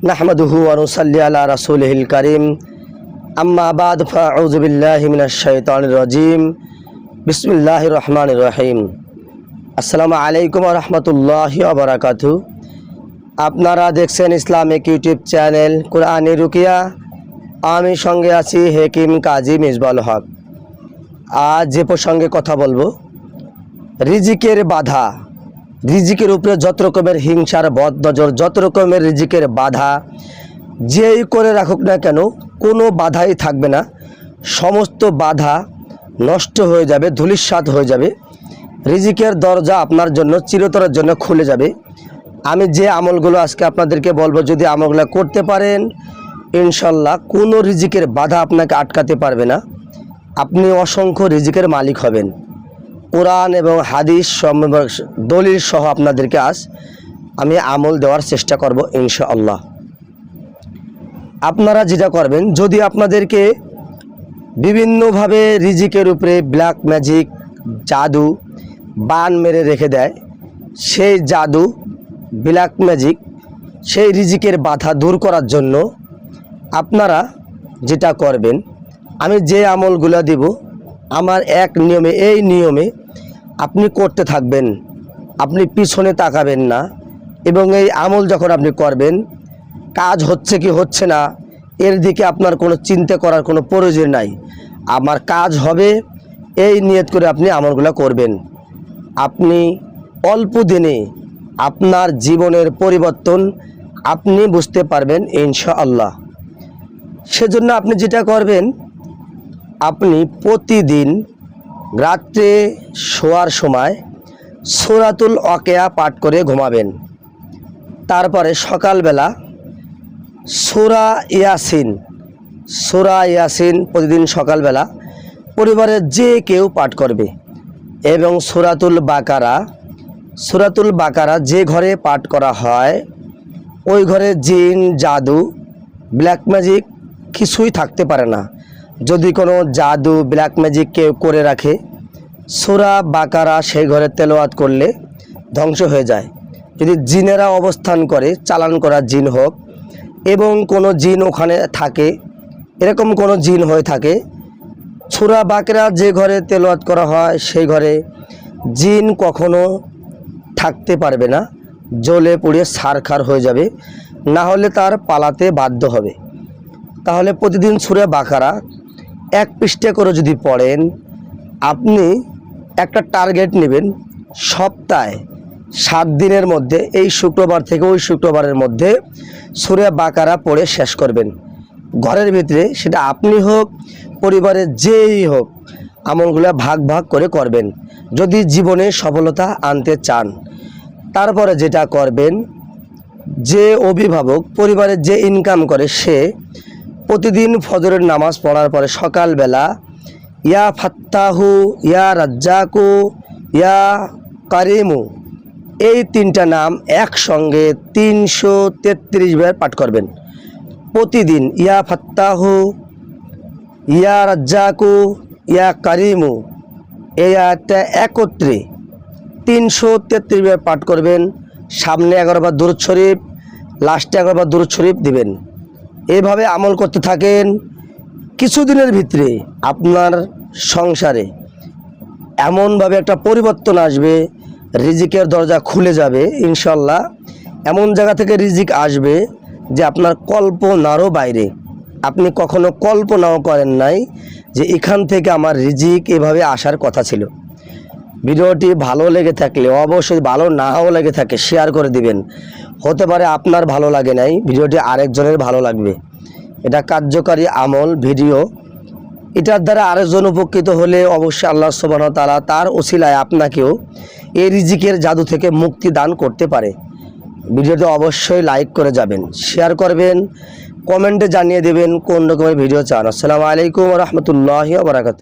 নাহমাদুহু ওয়া নুসাল্লি আলা রাসূলিহিল কারীম আম্মা বাদ ফাআউযু বিল্লাহি মিনাশ শাইতানির রাজীম বিসমিল্লাহির রহমানির রহিম। আসসালামু আলাইকুম ওয়া রাহমাতুল্লাহি ওয়া বারাকাতুহু। আপনারা দেখছেন ইসলামিক ইউটিউব চ্যানেল কোরআনী রুকিয়া। আমি সঙ্গে আছি হাকিম কাজী মিসবাহুল হক। আজ যে প্রসঙ্গে কথা বলবো, রিজিকের বাধা। রিজিকের উপরে যত রকমের হিংসার বদনজর, যত রকমের রিজিকের বাধা যেই করে রাখুক না কেন, কোনো বাধাই থাকবে না। সমস্ত বাধা নষ্ট হয়ে যাবে, ধূলিসাৎ হয়ে যাবে। রিজিকের দরজা আপনার জন্য চিরতরের জন্য খুলে যাবে। আমি যে আমলগুলো আজকে আপনাদেরকে বলবো, যদি আমলগুলো করতে পারেন, ইনশাল্লাহ কোনো রিজিকের বাধা আপনাকে আটকাতে পারবে না। আপনি অসংখ্য রিজিকের মালিক হবেন। কোরআন এবং হাদিস দলিল সহ আপনাদেরকে আজ আমি আমল দেওয়ার চেষ্টা করব ইনশাআল্লাহ। আপনারা যেটা করবেন, যদি আপনাদেরকে বিভিন্নভাবে রিজিকের উপরে ব্ল্যাক ম্যাজিক, জাদু, বান মেরে রেখে দেয়, সেই জাদু, ব্ল্যাক ম্যাজিক, সেই রিজিকের বাধা দূর করার জন্য আপনারা যেটা করবেন, আমি যে আমলগুলো দিব আমার এক নিয়মে, এই নিয়মে আপনি করতে থাকবেন। আপনি পিছনে তাকাবেন না। এবং এই আমল যখন আপনি করবেন, কাজ হচ্ছে কি হচ্ছে না এর দিকে আপনার কোনো চিন্তা করার কোনো প্রয়োজন নাই। আমার কাজ হবে এই নিয়ত করে আপনি আমলগুলো করবেন। আপনি অল্প দিনে আপনার জীবনের পরিবর্তন আপনি বুঝতে পারবেন ইনশাআল্লাহ। সেজন্য আপনি যেটা করবেন, আপনি প্রতিদিন রাত্রে শোয়ার সময় সূরাতুল ওয়াকিয়া পাঠ করে ঘুমাবেন। তারপরে সকালবেলা সূরা ইয়াসিন প্রতিদিন সকালবেলা পরিবারের যে কেউ পাঠ করবে। এবং সূরাতুল বাকারা যে ঘরে পাঠ করা হয়, ওই ঘরে জিন, জাদু, ব্ল্যাক ম্যাজিক কিছুই থাকতে পারে না। যদি কোনো জাদু, ব্ল্যাক ম্যাজিক কেউ করে রাখে, সূরা বাকারা সেই ঘরে তেলাওয়াত করলে ধ্বংস হয়ে যায়। যদি জিনেরা অবস্থান করে, চালান করা জিন হোক, এবং কোনো জিন ওখানে থাকে, এরকম কোনো জিন হয়ে থাকে, সূরা বাকারা যে ঘরে তেলাওয়াত করা হয় সেই ঘরে জিন কখনো থাকতে পারবে না। জ্বলে পুড়ে ছারখার হয়ে যাবে, না হলে তার পালাতে বাধ্য হবে। তাহলে প্রতিদিন সূরা বাকারা 1 পৃষ্ঠা করে যদি পড়েন, আপনি একটা টার্গেট নেবেন, সপ্তাহে 7 দিনের মধ্যে, এই শুক্রবার থেকে ওই শুক্রবারের মধ্যে সূরা বাকারা পড়ে শেষ করবেন। ঘরের ভিতরে, সেটা আপনি হোক, পরিবারের যেই হোক, আমলগুলো ভাগ ভাগ করে করবেন যদি জীবনে সফলতা আনতে চান। তারপরে যেটা করবেন, যে অভিভাবক পরিবারের যে ইনকাম করে, সে প্রতিদিন ফজরের নামাজ পড়ার পরে সকালবেলা ইয়া ফাত্তাহু, ইয়া রাজ্জাকু, ইয়া কারিমু, এই 3টা নাম একসঙ্গে 333 বার পাঠ করবেন প্রতিদিন। ইয়া ফাত্তাহু, ইয়া রাজ্জাকু, ইয়া কারিমু, এই আয়াতটা একত্রে 333 বার পাঠ করবেন। সামনে 11 বার দুরূদ শরীফ, লাস্টে 11 বার দুরূদ শরীফ দিবেন। এভাবে আমল করতে থাকেন। কিছুদিনের ভিতরে আপনার সংসারে এমনভাবে একটা পরিবর্তন আসবে, রিজিকের দরজা খুলে যাবে ইনশাল্লাহ। এমন জায়গা থেকে রিজিক আসবে যে আপনার কল্পনারও বাইরে। আপনি কখনো কল্পনাও করেন নাই যে এখান থেকে আমার রিজিক এভাবে আসার কথা ছিল। ভিডিওটি ভালো লেগে থাকলে, অবশ্যই ভালো নাও লেগে থাকে, শেয়ার করে দিবেন। হতে পারে আপনার ভালো লাগে নাই, ভিডিওটি আরেকজনের ভালো লাগবে। এটা কার্যকারী আমল ভিডিও, এটার দ্বারা আরেকজন উপকৃত হলে অবশ্যই আল্লাহ সুবহানাহু ওয়া তাআলা তার ওসিলায় আপনাকেও এই রিজিকের জাদু থেকে মুক্তি দান করতে পারে। ভিডিওটি অবশ্যই লাইক করে যাবেন, শেয়ার করবেন, কমেন্টে জানিয়ে দেবেন কোন রকমের ভিডিও চান। আসসালামু আলাইকুম ওয়া রাহমাতুল্লাহি ওয়া বারাকাতুহু।